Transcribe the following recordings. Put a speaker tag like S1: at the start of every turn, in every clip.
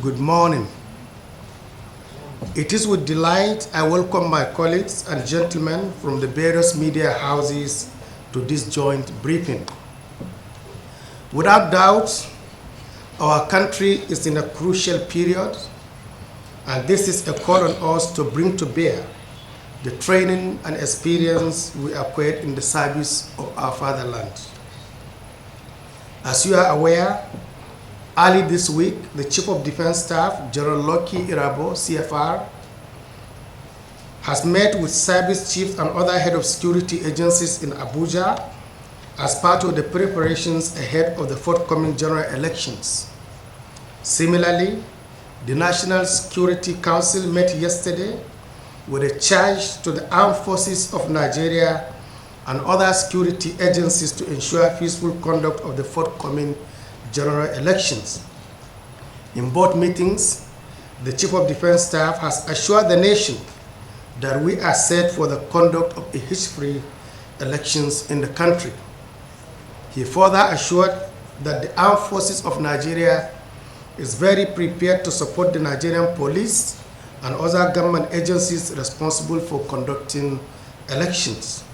S1: Good morning. It is with delight I welcome my colleagues and gentlemen from the various media houses to this joint briefing. Without doubt, our country is in a crucial period, and this is a call on us to bring to bear the training and experience we acquired in the service of our fatherland. As you are aware, early this week, the Chief of Defense Staff, General Lucky Irabo, CFR, has met with service chiefs and other head of security agencies in Abuja as part of the preparations ahead of the forthcoming general elections. Similarly, the National Security Council met yesterday with a charge to the armed forces of Nigeria and other security agencies to ensure peaceful conduct of the forthcoming general elections. In both meetings, the Chief of Defense Staff has assured the nation that we are set for the conduct of a hitch-free elections in the country. He further assured that the armed forces of Nigeria is very prepared to support the Nigerian police and other government agencies responsible for conducting elections.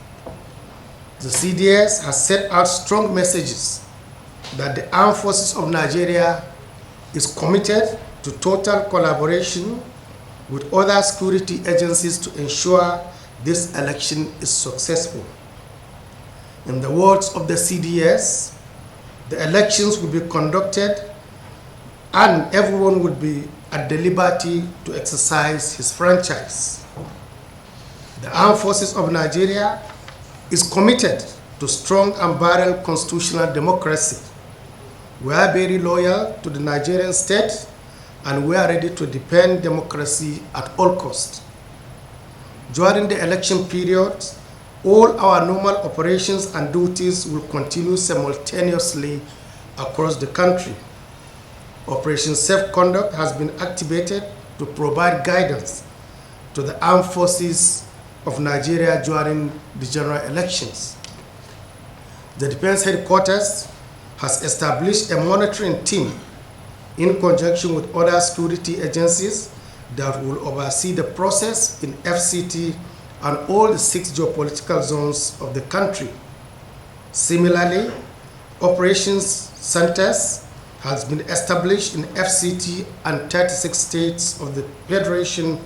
S1: The CDS has set out strong messages that the armed forces of Nigeria is committed to total collaboration with other security agencies to ensure this election is successful. In the words of the CDS, the elections will be conducted and everyone will be at the liberty to exercise his franchise. The armed forces of Nigeria is committed to strong and barrel constitutional democracy. We are very loyal to the Nigerian state and we are ready to defend democracy at all costs. During the election period, all our normal operations and duties will continue simultaneously across the country. Operation Safe Conduct has been activated to provide guidance to the armed forces of Nigeria during the general elections. The Defense Headquarters has established a monitoring team in conjunction with other security agencies that will oversee the process in FCT and all the 6 geopolitical zones of the country. Similarly, operations centers has been established in FCT and 36 states of the Federation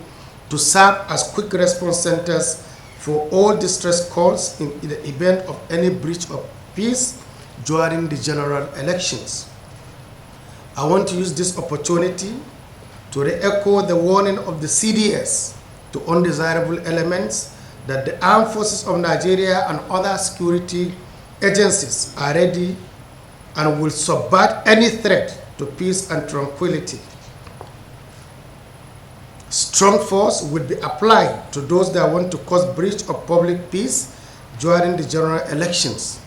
S1: to serve as quick response centers for all distress calls in the event of any breach of peace during the general elections. I want to use this opportunity to re-echo the warning of the CDS to undesirable elements that the armed forces of Nigeria and other security agencies are ready and will subvert any threat to peace and tranquility. Strong force will be applied to those that want to cause breach of public peace during the general elections.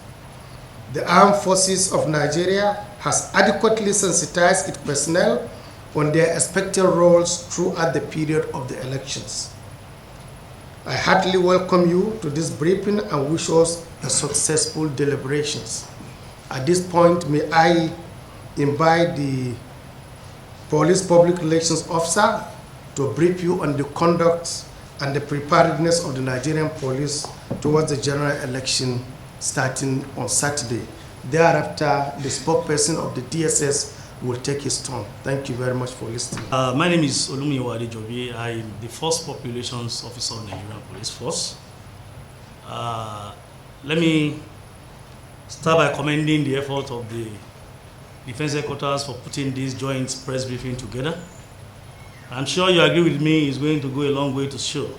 S1: The armed forces of Nigeria has adequately sensitized its personnel on their expected roles throughout the period of the elections. I heartily welcome you to this briefing and wish us a successful deliberations. At this point, may I invite the Police Public Relations Officer to brief you on the conduct and the preparedness of the Nigerian police towards the general election starting on Saturday. Thereafter, the spokesperson of the DSS will take his turn. Thank you very much for listening.
S2: My name is Olumiyiwa Adejobi. I'm the first populations officer of Nigerian Police Force. Let me start by commending the effort of the Defense Headquarters for putting this joint press briefing together. I'm sure you agree with me, it's going to go a long way to show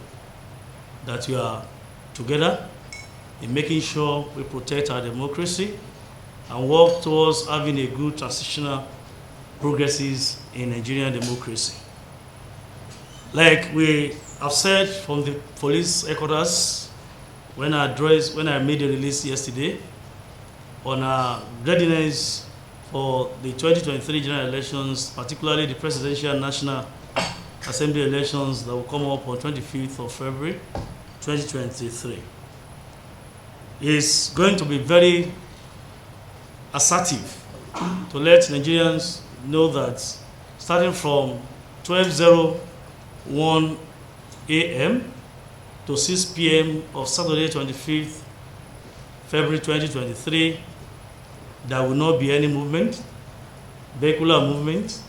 S2: that we are together in making sure we protect our democracy and work towards having a good transitional progresses in Nigerian democracy. Like we have said from the police headquarters when I made the release yesterday on our readiness for the 2023 general elections, particularly the presidential and national assembly elections that will come up on 25th of February 2023. It's going to be very assertive to let Nigerians know that starting from 12:01 a.m. to 6 p.m. of Saturday, 25th February 2023. There will not be any movement, vehicular movement,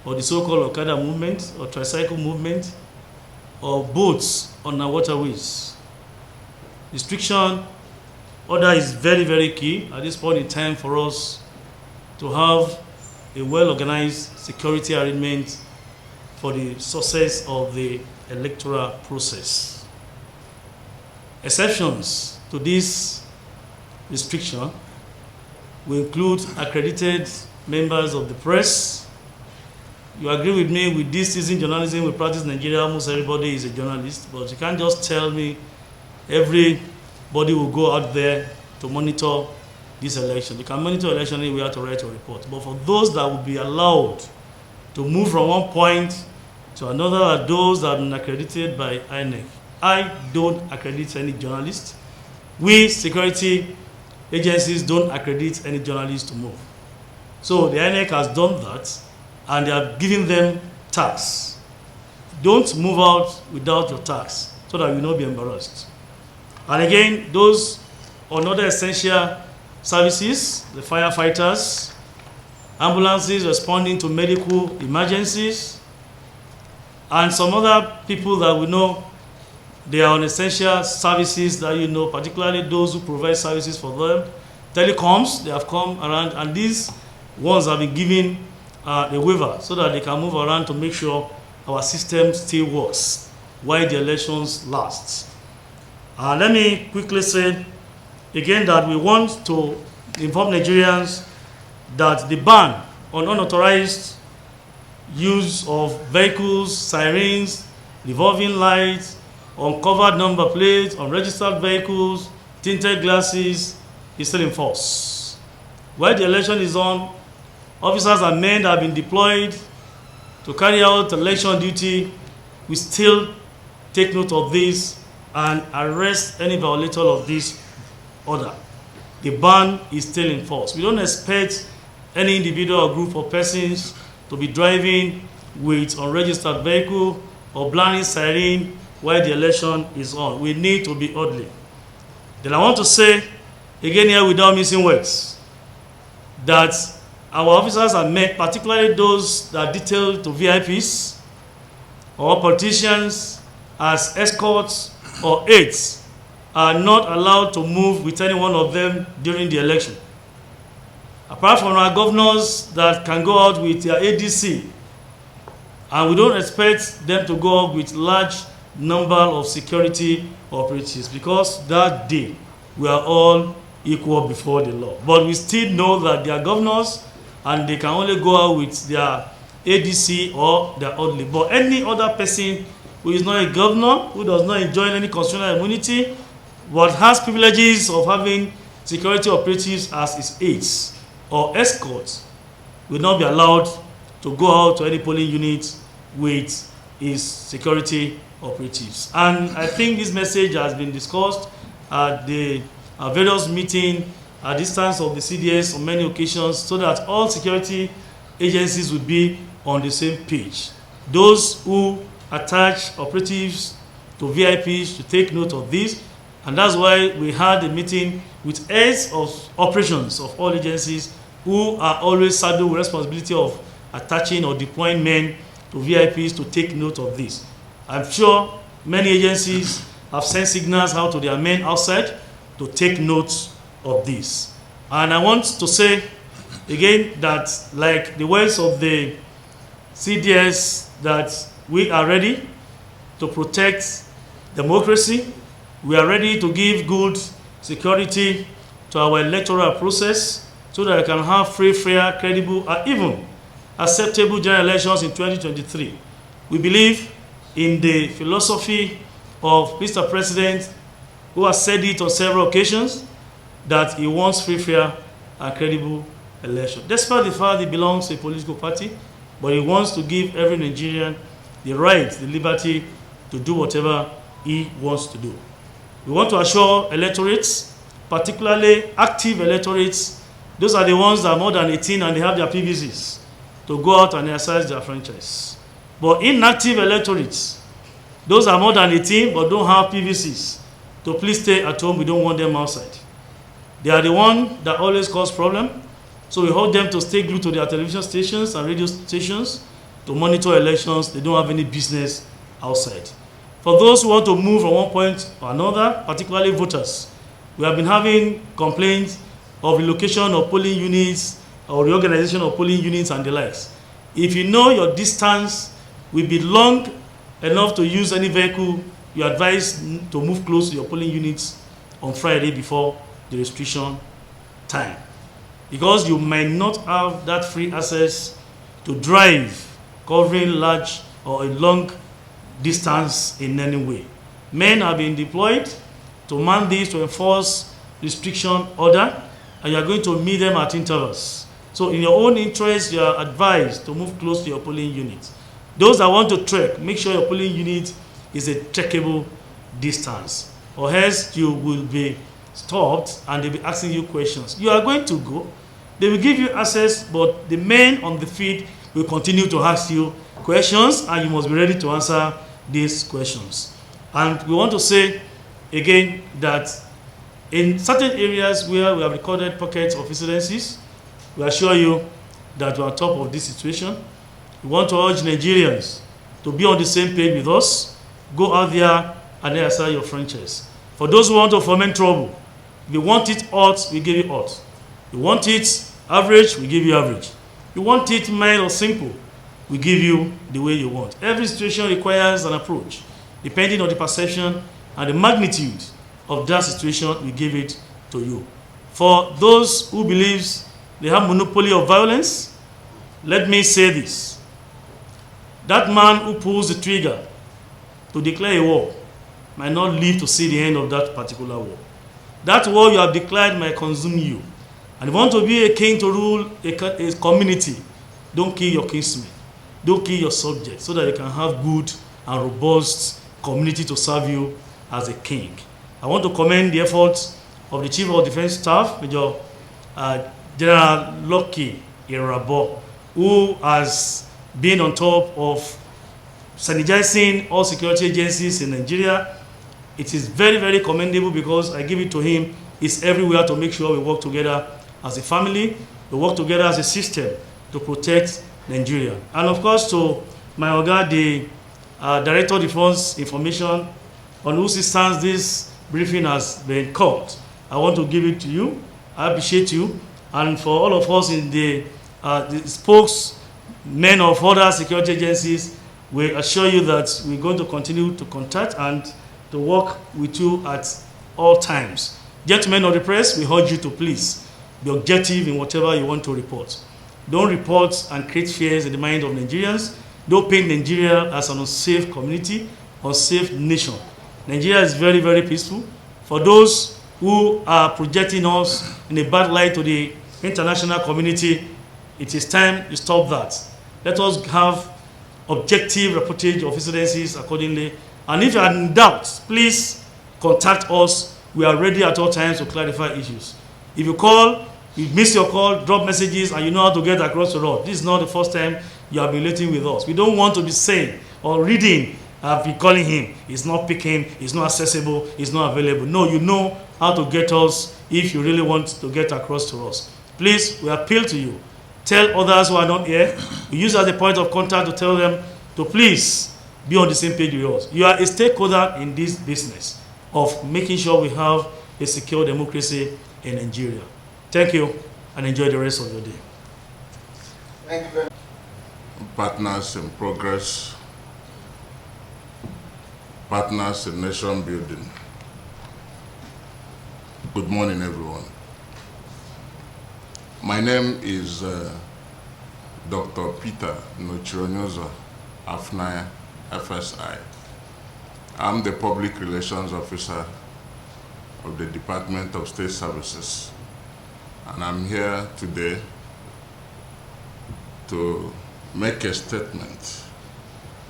S2: or the so-called Okada movement, or tricycle movement, or boats on our waterways. Restriction order is very, very key at this point in time for us to have a well-organized security arrangement for the success of the electoral process. Exceptions to this restriction will include accredited members of the press. You agree with me, with this season journalism we practice in Nigeria, almost everybody is a journalist, but you can't just tell me everybody will go out there to monitor this election. You can monitor election anywhere to write a report. But for those that will be allowed to move from one point to another are those that have been accredited by INEC. I don't accredit any journalist. We security agencies don't accredit any journalist to move. So the INEC has done that and they are giving them tax. Don't move out without your tax so that you will not be embarrassed. And again, those on other essential services, the firefighters, ambulances responding to medical emergencies, and some other people that we know they are on essential services that you know, particularly those who provide services for them. Telecoms, they have come around, and these ones have been given a waiver so that they can move around to make sure our system still works while the elections last. Let me quickly say again that we want to inform Nigerians that the ban on unauthorized use of vehicles, sirens, revolving lights, uncovered number plates, unregistered vehicles, tinted glasses is still in force. While the election is on, officers and men that have been deployed to carry out election duty, we still take note of this and arrest any violator of this order. The ban is still in force. We don't expect any individual or group of persons to be driving with unregistered vehicle or blaring siren while the election is on. We need to be orderly. Then I want to say, again here without missing words, that our officers are met, particularly those that are detailed to VIPs or politicians as escorts or aides, are not allowed to move with any one of them during the election. Apart from our governors that can go out with their ADC, and we don't expect them to go out with large number of security operatives because that day we are all equal before the law. But we still know that they are governors and they can only go out with their ADC or their orderly. But any other person who is not a governor, who does not enjoy any constitutional immunity, but has privileges of having security operatives as his aides or escorts, will not be allowed to go out to any polling unit with his security operatives. And I think this message has been discussed at the various meetings at distance of the CDS on many occasions so that all security agencies will be on the same page. Those who attach operatives to VIPs to take note of this, and that's why we had a meeting with heads of operations of all agencies who are always saddled with responsibility of attaching or deploying men to VIPs to take note of this. I'm sure many agencies have sent signals out to their men outside to take note of this. And I want to say again that, like the words of the CDS, that we are ready to protect democracy. We are ready to give good security to our electoral process so that we can have free, fair, credible, and even acceptable general elections in 2023. We believe in the philosophy of Mr. President, who has said it on several occasions, that he wants free, fair, and credible election. Despite the fact he belongs to a political party, but he wants to give every Nigerian the right, the liberty to do whatever he wants to do. We want to assure electorates, particularly active electorates, those are the ones that are more than 18 and they have their PVCs. to go out and exercise their franchise. But inactive electorates, those are more than 18 but don't have PVCs, to please stay at home. We don't want them outside. They are the one that always cause problem. So we hold them to stay glued to their television stations and radio stations to monitor elections. They don't have any business outside. For those who want to move from one point or another, particularly voters, we have been having complaints of relocation of polling units or reorganization of polling units and the likes. If you know your distance will be long enough to use any vehicle, you are advised to move close to your polling units on Friday before the restriction time, because you might not have that free access to drive covering large or a long distance in any way. Men have been deployed to man this to enforce restriction order, and you are going to meet them at intervals. So in your own interest, you are advised to move close to your polling unit. Those that want to trek, make sure your polling unit is a trekkable distance, or else you will be stopped and they'll be asking you questions. You are going to go, they will give you access, but the men on the field will continue to ask you questions, and you must be ready to answer these questions. And we want to say again that in certain areas where we have recorded pockets of incidences, we assure you that we are on top of this situation. We want to urge Nigerians to be on the same page with us. Go out there and exercise your franchise. For those who want to foment trouble, if you want it hot, we give you hot. You want it average, we give you average. You want it mild or simple, we give you the way you want. Every situation requires an approach. Depending on the perception and the magnitude of that situation, we give it to you. For those who believe they have monopoly of violence, let me say this. That man who pulls the trigger to declare a war might not live to see the end of that particular war. That war you have declared might consume you. And if you want to be a king to rule a community, don't kill your kinsmen. Don't kill your subjects, so that you can have good and robust community to serve you as a king. I want to commend the efforts of the Chief of Defense Staff, Major General Lucky Irabo, who has been on top of sanitizing all security agencies in Nigeria. It is very, very commendable, because I give it to him. It's everywhere to make sure we work together as a family, we work together as a system to protect Nigeria. And of course, to my Oga, the Director of Defense Information, on whose instance this briefing has been called, I want to give it to you. I appreciate you. And for all of us in the spokesmen of other security agencies, we assure you that we're going to continue to contact and to work with you at all times. Gentlemen of the press, we urge you to please be objective in whatever you want to report. Don't report and create fears in the mind of Nigerians. Don't paint Nigeria as an unsafe community, unsafe nation. Nigeria is very, very peaceful. For those who are projecting us in a bad light to the international community, it is time to stop that. Let us have objective reportage of incidences accordingly. And if you are in doubt, please contact us. We are ready at all times to clarify issues. If you call, you miss your call, drop messages, and you know how to get across the road. This is not the first time you have been relating with us. We don't want to be saying or reading, I've been calling him, he's not picking, he's not accessible, he's not available. No, you know how to get us if you really want to get across to us. Please, we appeal to you. Tell others who are not here. We use as a point of contact to tell them to please be on the same page with us. You are a stakeholder in this business of making sure we have a secure democracy in Nigeria. Thank you, and enjoy the rest of your day.
S3: Thank you very much. Partners in progress, partners in nation building. Good morning, everyone. My name is Dr. Peter Nochironyoza Afnaya, FSI. I'm the Public Relations Officer of the Department of State Services, and I'm here today to make a statement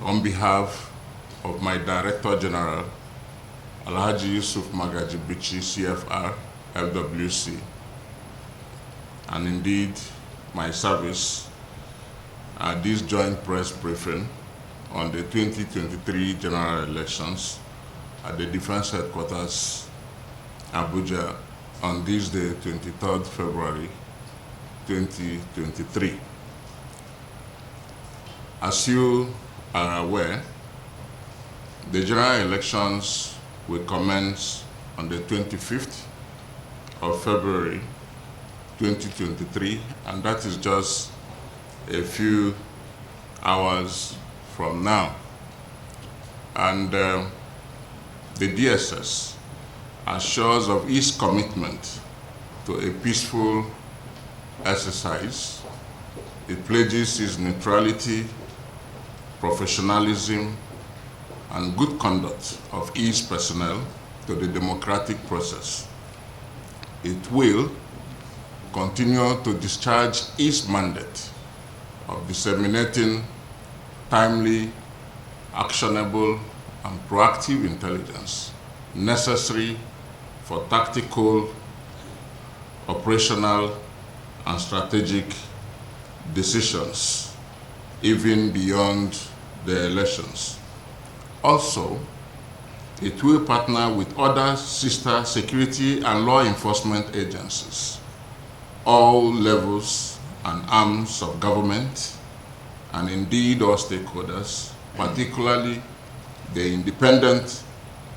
S3: on behalf of my Director General, Alhaji Yusuf Magaji Bichi, CFR, FWC, and indeed my service, at this joint press briefing on the 2023 general elections at the Defense Headquarters, Abuja, on this day, 23rd February 2023. As you are aware, the general elections will commence on the 25th of February 2023, and that is just a few hours from now. And the DSS assures of its commitment to a peaceful exercise. It pledges its neutrality, professionalism, and good conduct of its personnel to the democratic process. It will continue to discharge its mandate of disseminating timely, actionable, and proactive intelligence necessary for tactical, operational, and strategic decisions, even beyond the elections. Also, it will partner with other sister security and law enforcement agencies, all levels and arms of government, and indeed all stakeholders, particularly the Independent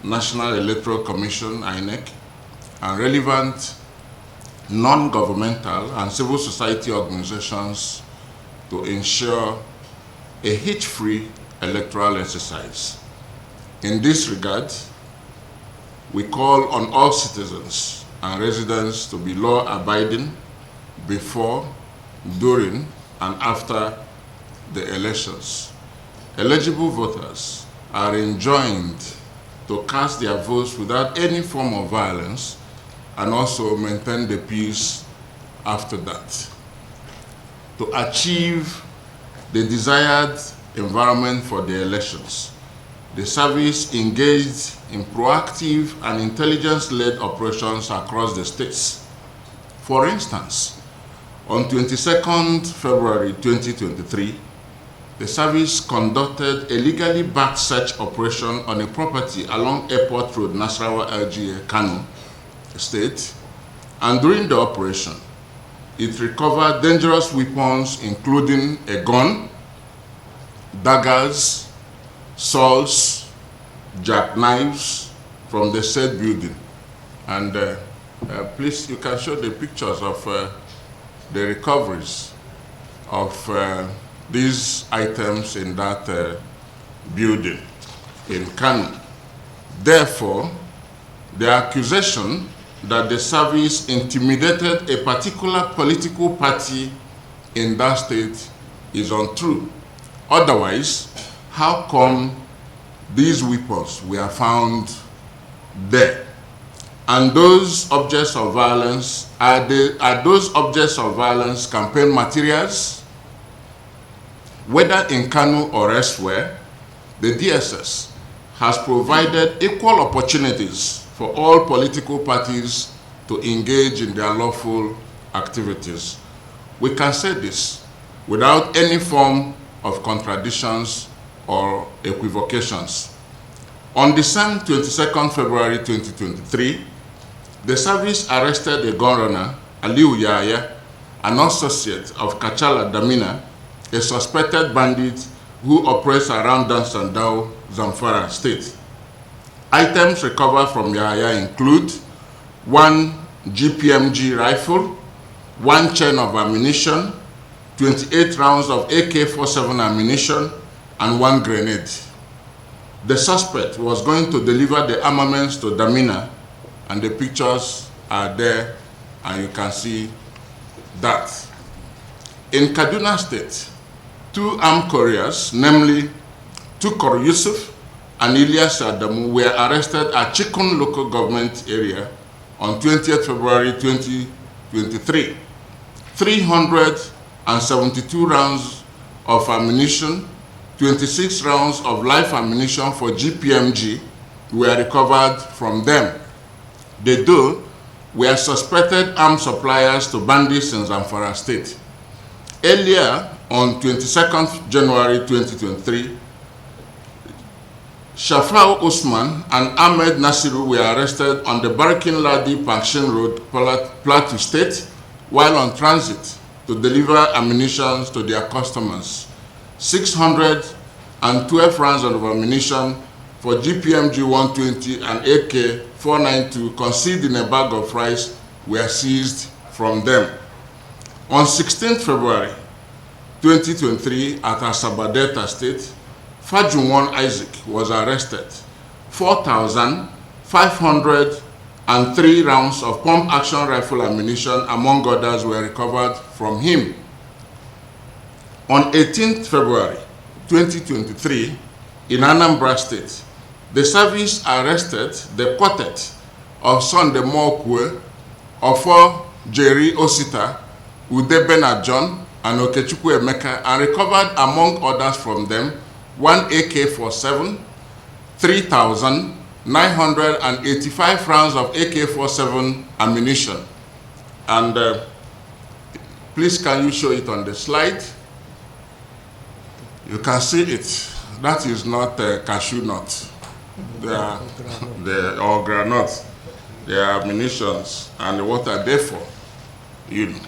S3: National Electoral Commission, INEC, and relevant non-governmental and civil society organizations to ensure a hitch-free electoral exercise. In this regard, we call on all citizens and residents to be law-abiding before, during, and after the elections. Eligible voters are enjoined to cast their votes without any form of violence and also maintain the peace after that. To achieve the desired environment for the elections, the service engaged in proactive and intelligence-led operations across the states. For instance, on 22nd February 2023, the service conducted a legally backed search operation on a property along Airport Road, Nasarawa, LGA, Kano State, and during the operation, it recovered dangerous weapons including a gun, daggers, swords, jackknives from the said building. And please, you can show the pictures of the recoveries of these items in that building in Kano. Therefore, the accusation that the service intimidated a particular political party in that state is untrue. Otherwise, how come these weapons were found there? And those objects of violence, are those objects of violence campaign materials? Whether in Kano or elsewhere, the DSS has provided equal opportunities for all political parties to engage in their lawful activities. We can say this without any form of contradictions or equivocations. On the same 22nd February 2023, the service arrested a gun runner, Aliu Yahya, an associate of Kachala Damina, a suspected bandit who operates around Dansandao, Zamfara State. Items recovered from Yahya include one GPMG rifle, one chain of ammunition, 28 rounds of AK-47 ammunition, and one grenade. The suspect was going to deliver the armaments to Damina, and the pictures are there, and you can see that. In Kaduna State, two armed couriers, namely Tukur Yusuf and Ilyas Adamu, were arrested at Chikun local government area on 20th February 2023. 372 rounds of ammunition, 26 rounds of live ammunition for GPMG were recovered from them. The two were suspected arms suppliers to bandits in Zamfara State. Earlier On 22nd January 2023, Shafau Usman and Ahmed Nasiru were arrested on the Barakin Ladi Pankshin Road, Plateau State, while on transit to deliver ammunition to their customers. 612 rounds of ammunition for GPMG 120 and AK 492 concealed in a bag of rice were seized from them. On 16th February 2023 at Asaba Delta State, Fajunwon Isaac was arrested. 4,503 rounds of pump-action rifle ammunition, among others, were recovered from him. On 18th February 2023, in Anambra State, the service arrested the quartet of Sunday Mokwe, Ofo Jerry Osita, Udebena John, and Okechukwu Emeka, and recovered, among others, from them 1 AK-47, 3,985 rounds of AK-47 ammunition. And please, can you show it on the slide? You can see it. That is not cashew nut. They are or granite. They are ammunitions. And what are they for? You know.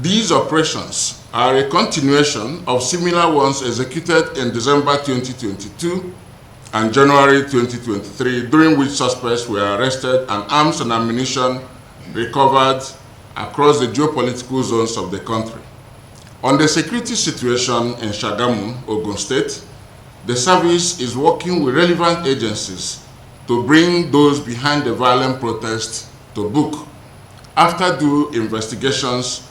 S3: These operations are a continuation of similar ones executed in December 2022 and January 2023, during which suspects were arrested and arms and ammunition recovered across the geopolitical zones of the country. On the security situation in Shagamu, Ogun State, the service is working with relevant agencies to bring those behind the violent protest to book. After due investigations,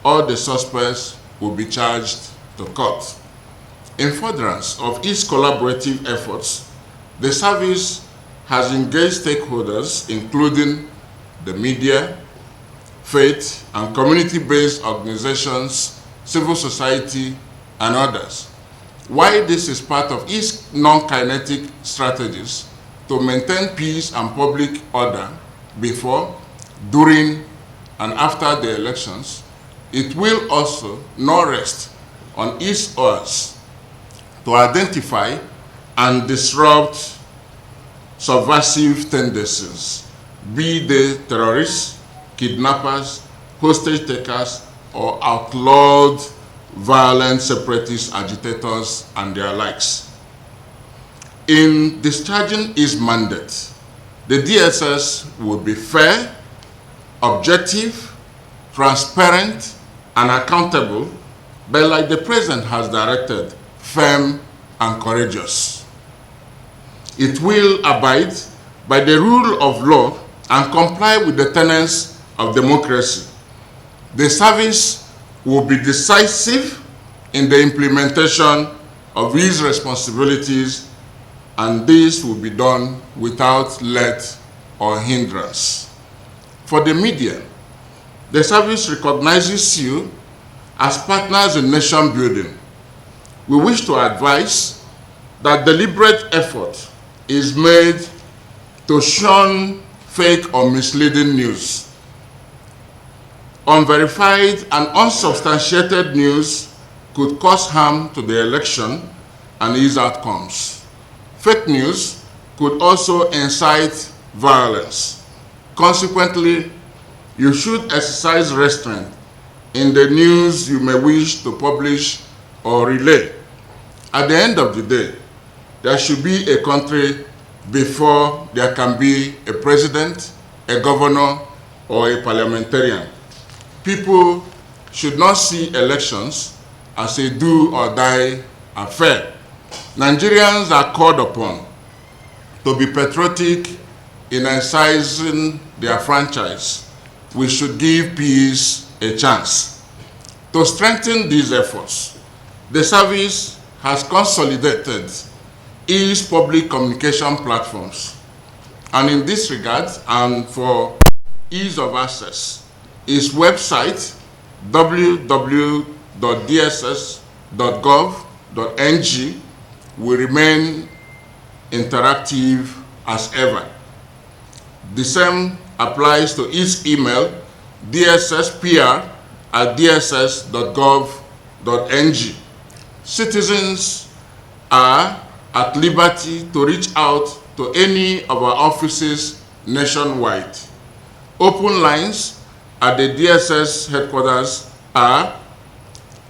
S3: all the suspects will be charged to court. In furtherance of its collaborative efforts, the service has engaged stakeholders, including the media, faith and community-based organizations, civil society, and others. Why this is part of its non-kinetic strategies to maintain peace and public order before, during, and after the elections, it will also not rest on its oars to identify and disrupt subversive tendencies, be they terrorists, kidnappers, hostage takers, or outlawed violent separatist agitators and their likes. In discharging its mandate, the DSS will be fair, objective, transparent, and accountable, but like the President has directed, firm and courageous. It will abide by the rule of law and comply with the tenets of democracy. The service will be decisive in the implementation of its responsibilities, and this will be done without let or hindrance. For the media, the service recognizes you as partners in nation building. We wish to advise that deliberate effort is made to shun fake or misleading news. Unverified and unsubstantiated news could cause harm to the election and its outcomes. Fake news could also incite violence. Consequently, you should exercise restraint in the news you may wish to publish or relay. At the end of the day, there should be a country before there can be a president, a governor, or a parliamentarian. People should not see elections as a do or die affair. Nigerians are called upon to be patriotic in exercising their franchise. We should give peace a chance. To strengthen these efforts, the service has consolidated its public communication platforms. And in this regard, and for ease of access, its website, www.dss.gov.ng, will remain interactive as ever. The same applies to its email, dsspr@dss.gov.ng. Citizens are at liberty to reach out to any of our offices nationwide. Open lines at the DSS headquarters are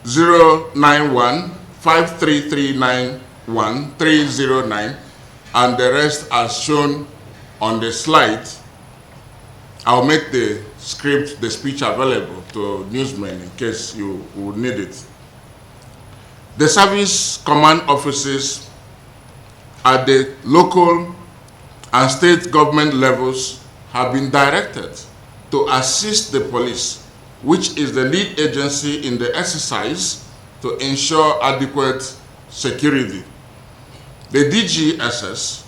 S3: 091-5339-1309, and the rest as shown on the slide. I'll make the script, the speech available to newsmen in case you would need it. The service command offices at the local and state government levels have been directed to assist the police, which is the lead agency in the exercise to ensure adequate security. The DGSS,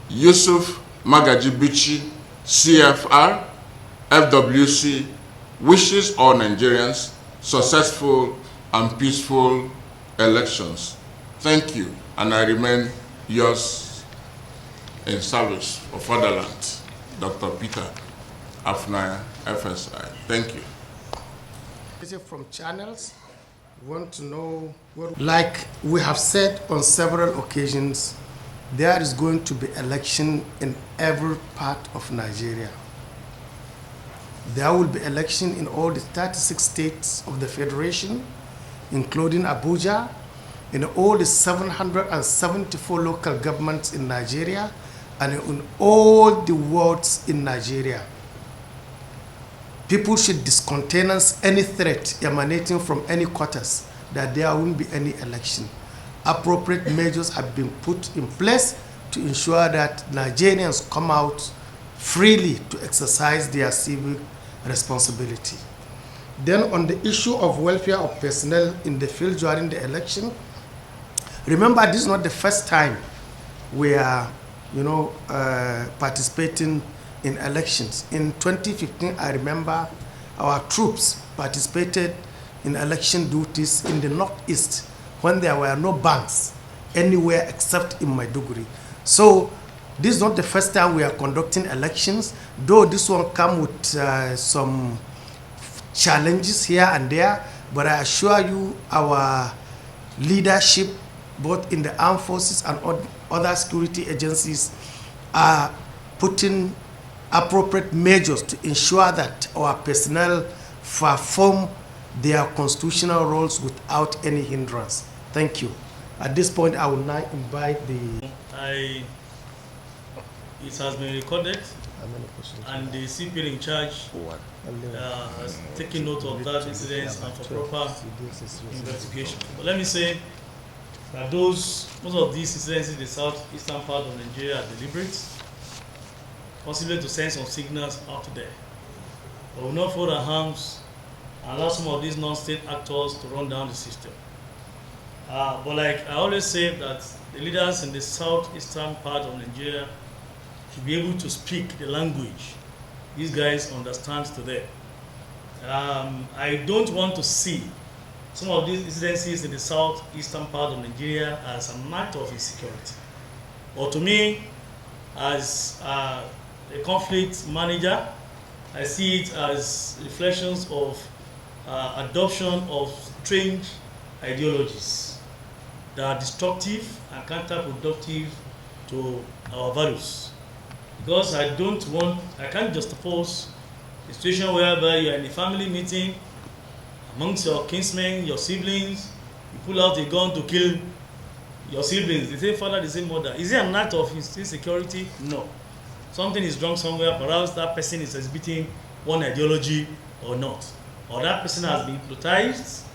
S3: Yusuf Magaji Bichi, CFR, FWC, wishes all Nigerians successful and peaceful elections. Thank you, and I remain yours in service of fatherland, Dr. Peter Afnaya, FSI. Thank you.
S1: From channels, want to know what, like we have said on several occasions, there is going to be election in every part of Nigeria. There will be election in all the 36 states of the Federation, including Abuja, in all the 774 local governments in Nigeria, and in all the wards in Nigeria. People should discountenance any threat emanating from any quarters that there won't be any election. Appropriate measures have been put in place to ensure that Nigerians come out freely to exercise their civic responsibility. Then on the issue of welfare of personnel in the field during the election, remember this is not the first time we are participating in elections. In 2015, I remember our troops participated in election duties in the Northeast when there were no banks anywhere except in Maiduguri. So this is not the first time we are conducting elections, though this one come with some challenges here and there, but I assure you our leadership, both in the armed forces and other security agencies, are putting appropriate measures to ensure that our personnel perform their constitutional roles without any hindrance. Thank you. At this point, I will now invite the...
S2: It has been recorded, and the CPL in charge has taken note of that incident and for proper investigation. But let me say that most of these incidents in the southeastern part of Nigeria are deliberate, possibly to send some signals out there. But we will not fold our arms and allow some of these non-state actors to run down the system. But like I always say, that the leaders in the southeastern part of Nigeria should be able to speak the language these guys understand today. I don't want to see some of these incidences in the southeastern part of Nigeria as an act of insecurity. But to me, as a conflict manager, I see it as reflections of adoption of strange ideologies that are destructive and counterproductive to our values. Because I can't juxtapose a situation whereby you're in a family meeting amongst your kinsmen, your siblings, you pull out a gun to kill your siblings, the same father, the same mother. Is it an act of insecurity? No. Something is wrong somewhere. Perhaps that person is exhibiting one ideology or not. Or that person has been hypnotized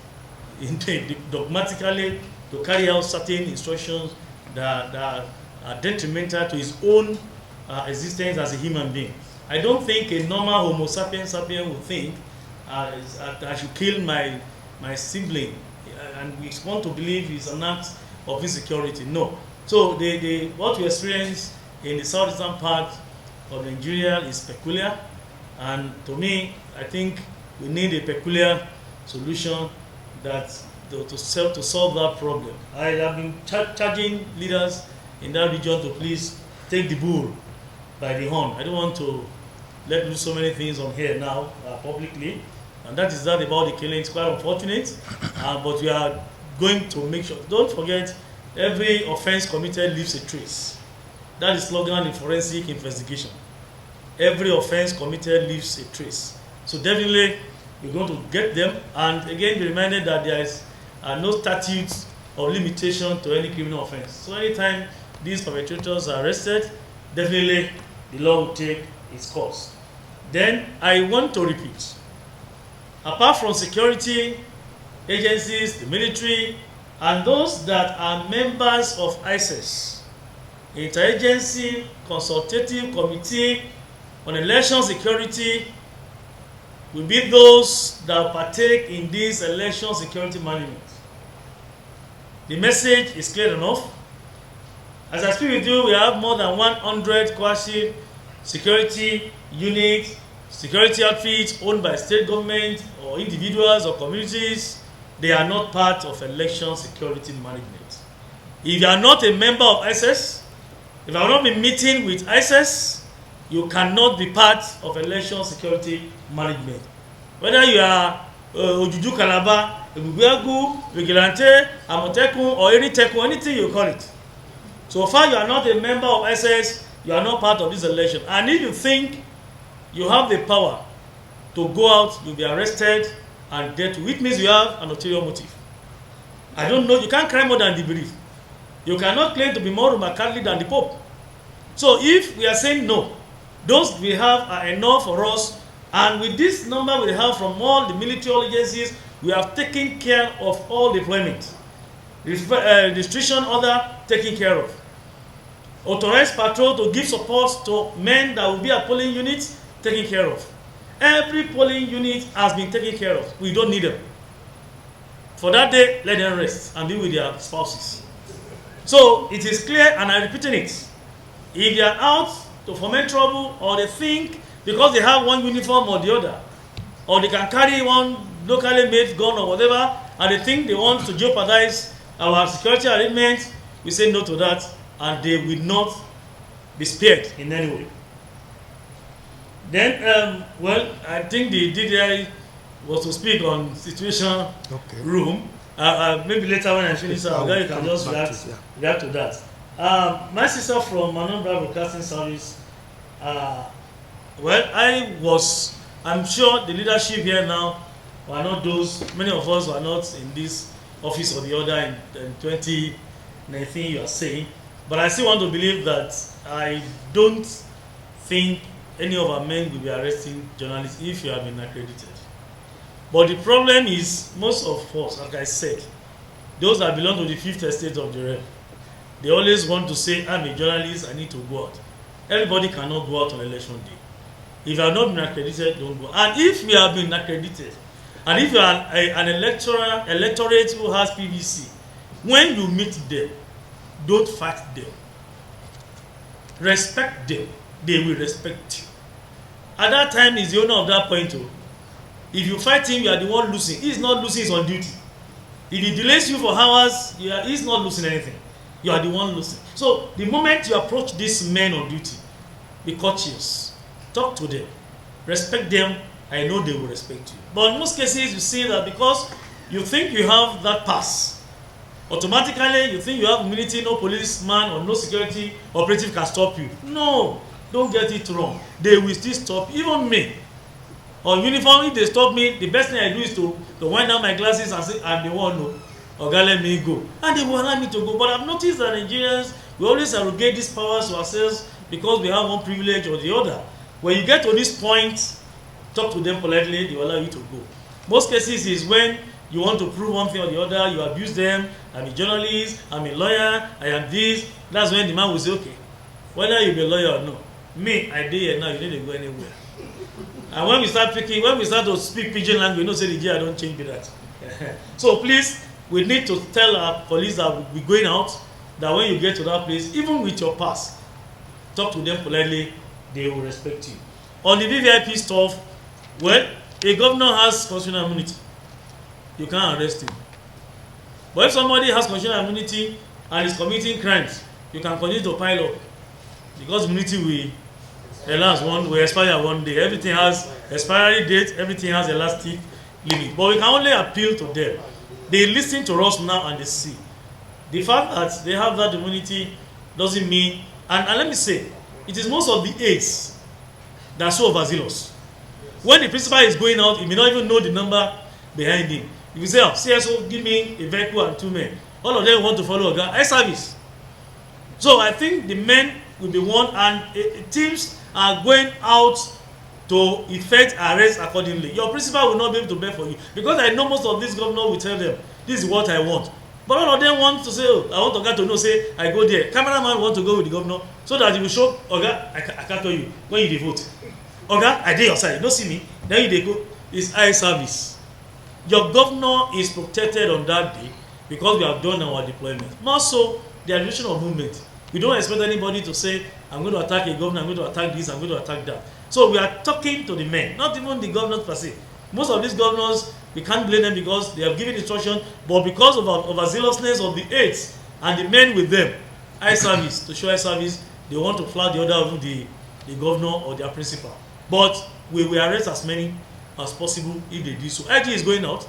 S2: dogmatically to carry out certain instructions that are detrimental to his own existence as a human being. I don't think a normal Homo sapiens would think I should kill my sibling, and we want to believe it's an act of insecurity. No. So what we experience in the southeastern part of Nigeria is peculiar, and to me, I think we need a peculiar solution to solve that problem. I have been charging leaders in that region to please take the bull by the horn. I don't want to let do so many things on here now publicly, And that is that about the killing. It's quite unfortunate, but we are going to make sure. Don't forget, every offense committed leaves a trace. That is slogan in forensic investigation. Every offense committed leaves a trace. So definitely, we're going to get them. And again, be reminded that there is no statutes of limitation to any criminal offense. So anytime these perpetrators are arrested, definitely the law will take its course. Then I want to repeat, apart from security agencies, the military, and those that are members of ISIS, Interagency Consultative Committee on Election Security will be those that partake in this election security management. The message is clear enough. As I speak with you, we have more than 100 coercive security units, security outfits owned by state government or individuals or communities. They are not part of election security management. If you are not a member of ISIS, if you have not been meeting with ISIS, you cannot be part of election security management. Whether you are Ojuju Kalaba, Ebubuegu, Vigilante, Amotekun, or anything you call it. So far you are not a member of ISIS, you are not part of this election. And if you think you have the power to go out, you'll be arrested and dealt with, which means you have an ulterior motive. I don't know, you can't cry more than the belief. You cannot claim to be more Roman Catholic than the Pope. So if we are saying no, those we have are enough for us, and with this number we have from all the military agencies, we have taken care of all deployment. Restriction order taken care of. Authorized patrol to give support to men that will be at polling units, taken care of. Every polling unit has been taken care of. We don't need them. For that day, let them rest and be with their spouses. So it is clear, and I'm repeating it. If they are out to foment trouble, or they think because they have one uniform or the other, or they can carry one locally made gun or whatever, and they think they want to jeopardize our security arrangements, we say no to that, and they will not be spared in any way. Then, well, I think the DDI was to speak on situation room. Maybe later when I finish, you can just react to that. My sister from Anambra Broadcasting Service, well, I'm sure the leadership here now were not those, many of us were not in this office or the other in 2019, you are saying. But I still want to believe that I don't think any of our men will be arresting journalists if you have been accredited. But the problem is, most of us, like I said, those that belong to the fifth estate of the realm, they always want to say, I'm a journalist, I need to go out. Everybody cannot go out on election day. If you have not been accredited, don't go. And if you have been accredited, and if you are an electorate who has PVC, when you meet them, don't fight them. Respect them. They will respect you. At that time, he's the owner of that point. If you fight him, you are the one losing. He's not losing, he's on duty. If he delays you for hours, he's not losing anything. You are the one losing. So the moment you approach these men on duty, be courteous. Talk to them. Respect them. I know they will respect you. But in most cases, you see that because you think you have that pass, automatically you think you have immunity, no policeman or no security operative can stop you. No, don't get it wrong. They will still stop, even me. On uniform, if they stop me, the best thing I do is to wind down my glasses and say, I'm the one, no. Okay, let me go. And they will allow me to go. But I've noticed that Nigerians, we always arrogate these powers to ourselves because we have one privilege or the other. When you get to this point, talk to them politely, they will allow you to go. Most cases is when you want to prove one thing or the other, you abuse them, I'm a journalist, I'm a lawyer, I am this. That's when the man will say, okay, whether you be a lawyer or no, me, I did here now, you need to go anywhere. And when we start to speak pidgin language, you know, say the G, I don't change with that. So please, we need to tell our police that we're going out, that when you get to that place, even with your pass, talk to them politely, they will respect you. On the VVIP stuff, well, a governor has constitutional immunity. You can't arrest him. But if somebody has constitutional immunity and is committing crimes, you can continue to pile up. Because immunity will expire one day. Everything has expiry date, everything has elastic limit. But we can only appeal to them. They listen to us now and they see. The fact that they have that immunity doesn't mean, and let me say, it is most of the aides that are so overzealous. When the principal is going out, he may not even know the number behind him. If you say, oh, CSO, give me a vehicle and 2 men, all of them want to follow Oga, air service. So I think the men will be one, and teams are going out to effect arrest accordingly. Your principal will not be able to bear for you, because I know most of these governors will tell them, this is what I want. But all of them want to say, oh, I want Oga to know, say, I go there. Cameraman want to go with the governor, so that he will show, Oga, I can't tell you, when you vote. Oga, I did your side, you don't see me, then you go, it's eye service. Your governor is protected on that day because we have done our deployment. More so, the administration of movement. We don't expect anybody to say, I'm going to attack a governor, I'm going to attack this, I'm going to attack that. So we are talking to the men, not even the governors per se. Most of these governors, we can't blame them because they have given instruction, but because of our overzealousness of the aides and the men with them, eye service, to show eye service, they want to flag the order of the governor or their principal. But we will arrest as many as possible if they do so. IG is going out.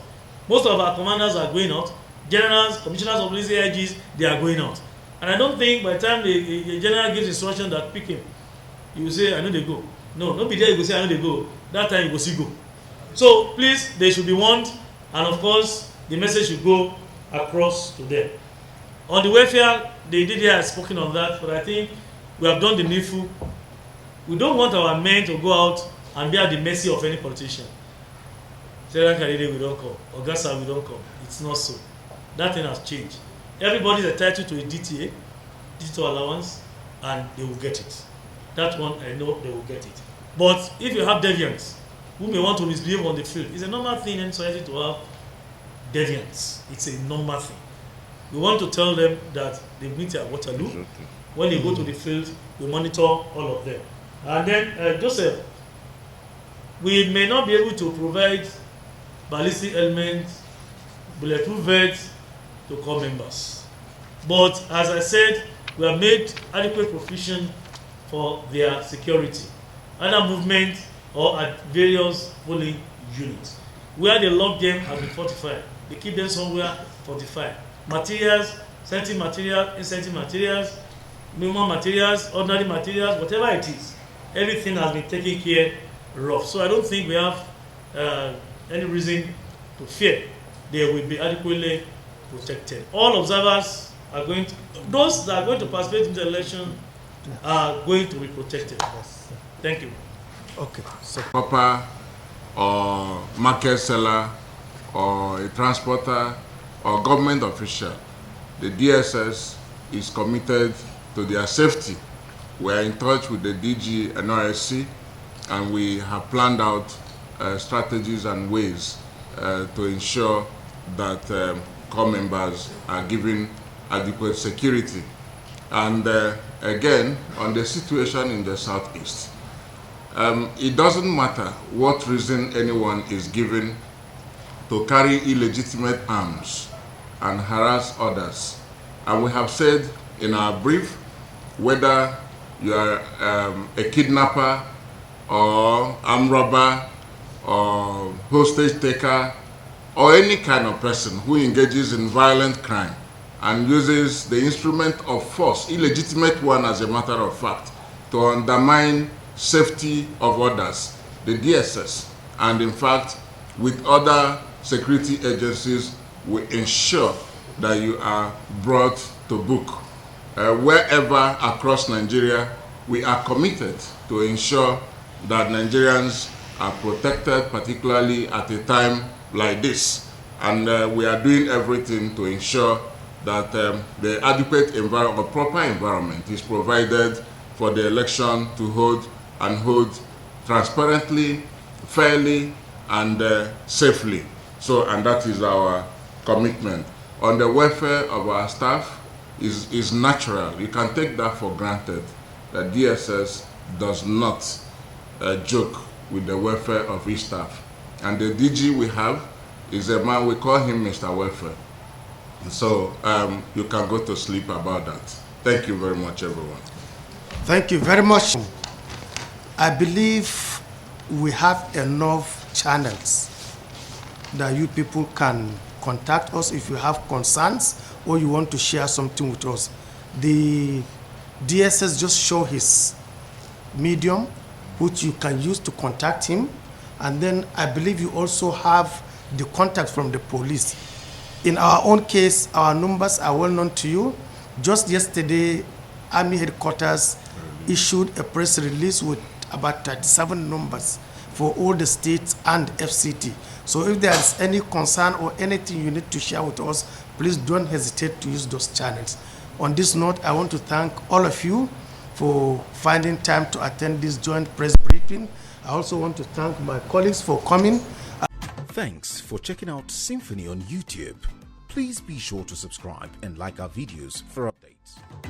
S2: Most of our commanders are going out. Generals, commissioners of police, IGs, they are going out. And I don't think by the time the general gives instruction that pick him, you will say, I know they go. No, not be there, you will say, I know they go. That time you will see go. So please, they should be warned, and of course, the message should go across to them. On the welfare, the DDI has spoken on that, but I think we have done the needful. We don't want our men to go out and be at the mercy of any politician. Sarah Kadede, we don't come. Augusta, we don't come. It's not so. That thing has changed. Everybody is entitled to a DTA, digital allowance, and they will get it. That one, I know they will get it. But if you have deviants who may want to misbehave on the field, it's a normal thing in society to have deviants. It's a normal thing. We want to tell them that they meet at Waterloo. When they go to the field, we monitor all of them. And then, Joseph, we may not be able to provide ballistic elements, bulletproof vests to corps members. But as I said, we have made adequate provision for their security, either movement or at various polling units. Where they lock them has been fortified. They keep them somewhere fortified. Materials, sensitive materials, insensitive materials, minimum materials, ordinary materials, whatever it is, everything has been taken care of. So I don't think we have any reason to fear they will be adequately protected. All observers are going to, those that are going to participate in the election are going to be protected. Thank you.
S1: Okay. So
S3: Proper or market seller or a transporter or government official, the DSS is committed to their safety. We are in touch with the DG and NRSC, and we have planned out strategies and ways to ensure that corps members are given adequate security. And again, on the situation in the Southeast, it doesn't matter what reason anyone is given to carry illegitimate arms and harass others. And we have said in our brief, whether you are a kidnapper or armed robber or hostage taker or any kind of person who engages in violent crime and uses the instrument of force, illegitimate one as a matter of fact, to undermine safety of others, the DSS, and in fact with other security agencies, will ensure that you are brought to book. Wherever across Nigeria, we are committed to ensure that Nigerians are protected, particularly at a time like this. And we are doing everything to ensure that the adequate environment, or proper environment, is provided for the election to hold transparently, fairly, and safely. So, and that is our commitment. On the welfare of our staff is natural. You can take that for granted. The DSS does not joke with the welfare of his staff. And the DG we have is a man, we call him Mr. Welfare. So you can go to sleep about that. Thank you very much, everyone.
S1: thank you very much. I believe we have enough channels that you people can contact us if you have concerns or you want to share something with us. The DSS just show his medium, which you can use to contact him. And then I believe you also have the contact from the police. In our own case, our numbers are well known to you. Just yesterday, Army Headquarters issued a press release with about 37 numbers for all the states and FCT. So if there is any concern or anything you need to share with us, please don't hesitate to use those channels. On this note, I want to thank all of you for finding time to attend this joint press briefing. I also want to thank my colleagues for coming.
S4: Thanks for checking out SYMFONI on YouTube. Please be sure to subscribe and like our videos for updates.